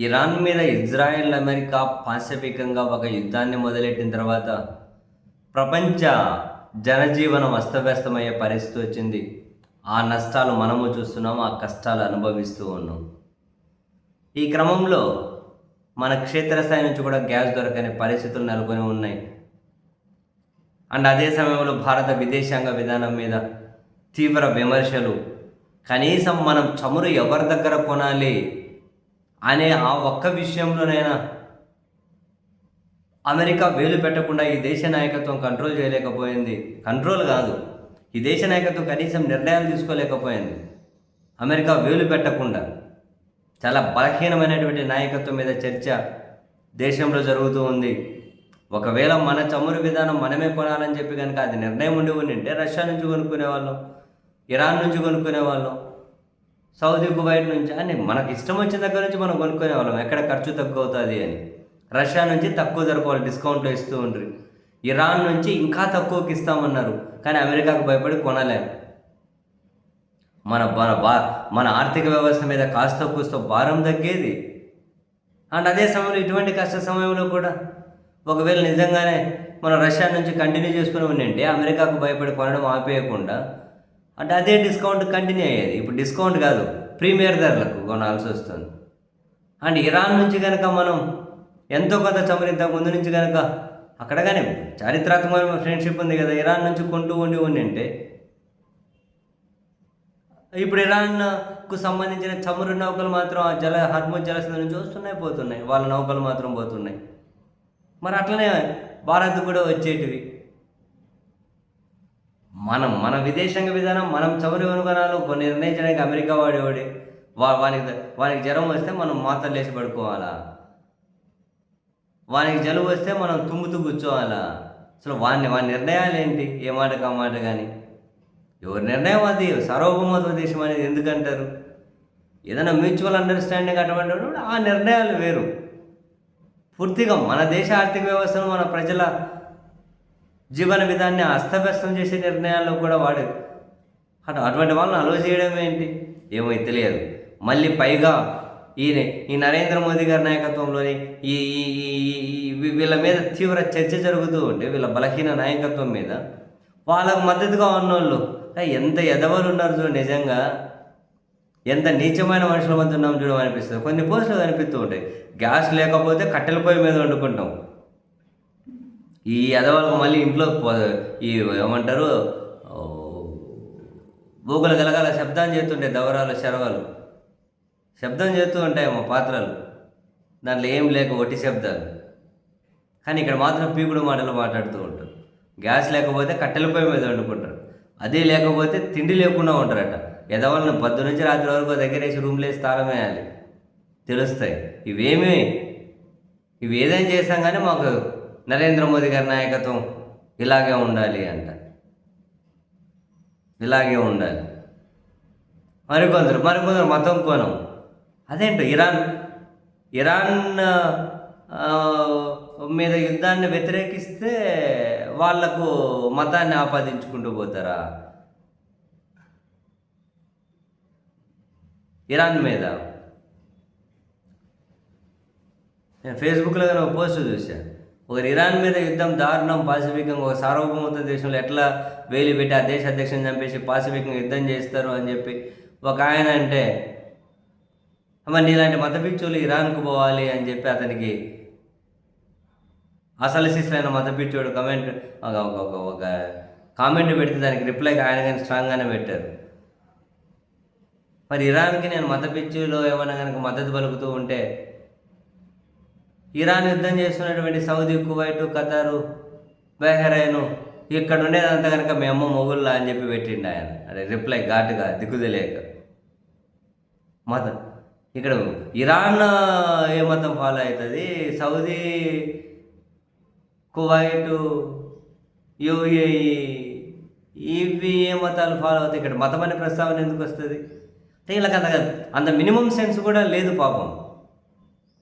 Iran మీద Israel, America పాశవికంగా ఒక యుద్ధాన్ని మొదలెట్టిన తర్వాత ప్రపంచ జనజీవనం అస్తవ్యస్తమయ్యే పరిస్థితి వచ్చింది. ఆ నష్టాలు మనము చూస్తున్నాం, ఆ కష్టాలు అనుభవిస్తూ ఉన్నాం. ఈ క్రమంలో మన క్షేత్రస్థాయి నుంచి కూడా గ్యాస్ దొరకని పరిస్థితులు నెలకొని ఉన్నాయి. అండ్ అదే సమయంలో భారత విదేశాంగ విధానం మీద తీవ్ర విమర్శలు. కనీసం మనం చమురు ఎవరి దగ్గర కొనాలి అనే ఆ ఒక్క విషయంలోనైనా అమెరికా వేలు పెట్టకుండా ఈ దేశ నాయకత్వం కంట్రోల్ చేయలేకపోయింది. కంట్రోల్ కాదు, ఈ దేశ నాయకత్వం కనీసం నిర్ణయాలు తీసుకోలేకపోయింది. అమెరికా వేలు పెట్టకుండా చాలా బలహీనమైనటువంటి నాయకత్వం మీద చర్చ దేశంలో జరుగుతూ ఉంది. ఒకవేళ మన చమురు విధానం మనమే కొనాలని చెప్పి కనుక అది నిర్ణయం ఉంటే రష్యా నుంచి కొనుక్కునే వాళ్ళం, ఇరాన్ నుంచి కొనుక్కునే వాళ్ళం, సౌదీ, కువైట్ నుంచి అని మనకు ఇష్టం వచ్చిన దగ్గర నుంచి మనం కొనుక్కునే వాళ్ళం, ఎక్కడ ఖర్చు తక్కువ అవుతుంది అని. రష్యా నుంచి తక్కువ ధరకు వాళ్ళు డిస్కౌంట్లో ఇస్తూ ఉంటారు. ఇరాన్ నుంచి ఇంకా తక్కువకి ఇస్తామన్నారు, కానీ అమెరికాకు భయపడి కొనలేము. మన మన ఆర్థిక వ్యవస్థ మీద కాస్త కూస్తో భారం తగ్గేది. అండ్ అదే సమయంలో ఇటువంటి కష్ట సమయంలో కూడా ఒకవేళ నిజంగానే మనం రష్యా నుంచి కంటిన్యూ చేసుకుని ఉండింటే అమెరికాకు భయపడి కొనడం ఆపేయకుండా అంటే అదే డిస్కౌంట్ కంటిన్యూ అయ్యేది. ఇప్పుడు డిస్కౌంట్ కాదు, ప్రీమియర్ ధరలకు కొనాల్సి వస్తుంది. అండ్ ఇరాన్ నుంచి కనుక మనం ఎంతో కొంత చమురు ఇంతకు ముందు నుంచి కనుక అక్కడ కానీ చారిత్రాత్మకమైన ఫ్రెండ్షిప్ ఉంది కదా, ఇరాన్ నుంచి కొంటూ ఉండింటే ఇప్పుడు ఇరాన్కు సంబంధించిన చమురు నౌకలు మాత్రం ఆ హర్ముజ్ జలసంధి నుంచి వస్తున్నాయి, పోతున్నాయి, వాళ్ళ నౌకలు మాత్రం పోతున్నాయి. మరి అట్లనే భారత్ కూడా వచ్చేటివి. మన విదేశాంగ విధానం, మనం చమురు కొనుగోనాలు కొన్ని నిర్ణయించడానికి అమెరికా వాడేవాడి వానికి జ్వరం వస్తే మనం మాత్రలు వేసి పడుకోవాలా, వానికి జలుబు వస్తే మనం తుమ్ముతూ కూర్చోవాలా? అసలు వాని నిర్ణయాలు ఏంటి? ఏ మాట కామాట కానీ ఎవరి నిర్ణయం అది. సార్వభౌమత్వ దేశం అనేది ఎందుకంటారు? ఏదైనా మ్యూచువల్ అండర్స్టాండింగ్ అటువంటి ఆ నిర్ణయాలు వేరు. పూర్తిగా మన దేశ ఆర్థిక వ్యవస్థను, మన ప్రజల జీవన విధాన్ని అస్తవ్యస్తం చేసే నిర్ణయాల్లో కూడా వాడు అటువంటి వాళ్ళని అలో చేయడం ఏంటి ఏమో తెలియదు. మళ్ళీ పైగా ఈ నరేంద్ర మోదీ గారి నాయకత్వంలోని వీళ్ళ మీద తీవ్ర చర్చ జరుగుతూ ఉంటే, వీళ్ళ బలహీన నాయకత్వం మీద వాళ్ళకు మద్దతుగా ఉన్నోళ్ళు ఎంత ఎదవలు ఉన్నారు చూడు. నిజంగా ఎంత నీచమైన మనుషుల మధ్య ఉన్నాం చూడడం అనిపిస్తుంది. కొన్ని పోస్టులు కనిపిస్తూ ఉంటాయి, గ్యాస్ లేకపోతే కట్టెల పొయ్యి మీద వండుకుంటాం. ఈ ఎదవలకు మళ్ళీ ఇంట్లో ఈ ఏమంటారు బూగులు గలగల శబ్దం చేస్తుంటాయి, దవరాలు శరవలు శబ్దం చేస్తూ ఉంటాయేమో పాత్రలు, దాంట్లో ఏం లేక ఒట్టి శబ్దాలు. కానీ ఇక్కడ మాత్రం పీకుడు మాటలు మాట్లాడుతూ ఉంటారు. గ్యాస్ లేకపోతే కట్టెల పొయ్యి మీద వండుకుంటారు, అదే లేకపోతే తిండి లేకుండా ఉంటారట. ఎదవలను పొద్దు నుంచి రాత్రి వరకు దగ్గర వేసి రూమ్లో వేసి తాళం వేయాలి, తెలుస్తాయి. ఇవి ఏదైనా చేస్తాం కానీ మాకు నరేంద్ర మోదీ గారి నాయకత్వం ఇలాగే ఉండాలి అంట, ఇలాగే ఉండాలి. మరికొందరు మతం కోణం అదేంటో ఇరాన్ మీద యుద్ధాన్ని వ్యతిరేకిస్తే వాళ్లకు మతాన్ని ఆపాదించుకుంటూ పోతారా? ఇరాన్ మీద నేను ఫేస్బుక్లో కానీ ఒక పోస్ట్ చూశాను. ఒకరు ఇరాన్ మీద యుద్ధం దారుణం, పాసిఫికంగా ఒక సార్వభౌమత్వ దేశంలో ఎట్లా వేలు పెట్టి ఆ దేశ అధ్యక్షుని చంపేసి పాసిఫికంగా యుద్ధం చేస్తారు అని చెప్పి ఒక ఆయన అంటే, మరి నీలాంటి మత పిచ్చులు ఇరాన్కు పోవాలి అని చెప్పి అతనికి అసలు శిశులైన మత పిచ్చోడు ఒక కామెంట్ పెడితే దానికి రిప్లైకి ఆయన కానీ స్ట్రాంగ్గానే పెట్టారు. మరి ఇరాన్కి నేను మత పిచ్చులో ఏమైనా కనుక మద్దతు పలుకుతూ ఉంటే ఇరాన్ యుద్ధం చేస్తున్నటువంటి సౌదీ, కువైట్, ఖతారు, బహ్రెయిన్ ఇక్కడ ఉండేదంతా కనుక మీ అమ్మ మొగుళ్ళా అని చెప్పి పెట్టిండు ఆయన. అదే రిప్లై ఘాటుగా దిక్కుదలేక. మతం ఇక్కడ ఇరాన్ ఏ మతం ఫాలో అవుతుంది, సౌదీ, కువైట్, యూఏఈ ఇవి ఏ మతాలు ఫాలో అవుతాయి? ఇక్కడ మతం అనే ప్రస్తావన ఎందుకు వస్తుంది? వీళ్ళకి అంత మినిమం సెన్స్ కూడా లేదు పాపం.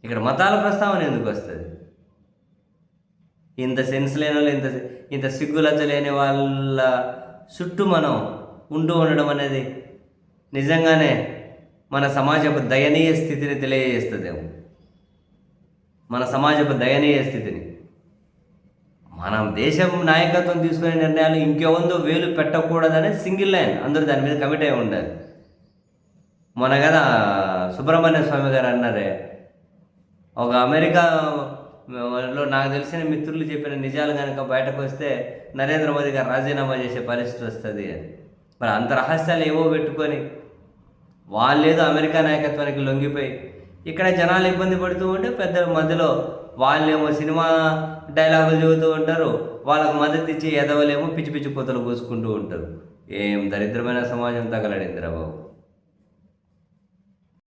ఇక్కడ మతాల ప్రస్తావన ఎందుకు వస్తుంది? ఇంత సెన్స్ లేని వాళ్ళు, ఇంత సిగ్గులజ్జ లేని వాళ్ళ చుట్టూ మనం ఉంటూ ఉండడం అనేది నిజంగానే మన సమాజపు దయనీయ స్థితిని తెలియజేస్తుందేమో. మన సమాజపు దయనీయ స్థితిని. మనం దేశం నాయకత్వం తీసుకునే నిర్ణయాలు ఇంకెవందో వేలు పెట్టకూడదనే సింగిల్ లైన్, అందరూ దాని మీద కమిట్ అయి ఉండాలి. మొన్న కదా సుబ్రహ్మణ్య స్వామి గారు అన్నారే, ఒక అమెరికాలో నాకు తెలిసిన మిత్రులు చెప్పిన నిజాలు కనుక బయటకు వస్తే నరేంద్ర మోదీ గారు రాజీనామా చేసే పరిస్థితి వస్తుంది అని. మరి అంత రహస్యాలు ఏవో పెట్టుకొని వాళ్ళేదో అమెరికా నాయకత్వానికి లొంగిపోయి ఇక్కడ జనాలు ఇబ్బంది పడుతూ ఉంటే పెద్ద మధ్యలో వాళ్ళేమో సినిమా డైలాగులు చెబుతూ ఉంటారు, వాళ్ళకు మద్దతు ఇచ్చి ఎదవలేమో పిచ్చి పిచ్చి కూతలు కూసుకుంటూ ఉంటారు. ఏం దరిద్రమైన సమాజం తగలడిందిరా బాబు.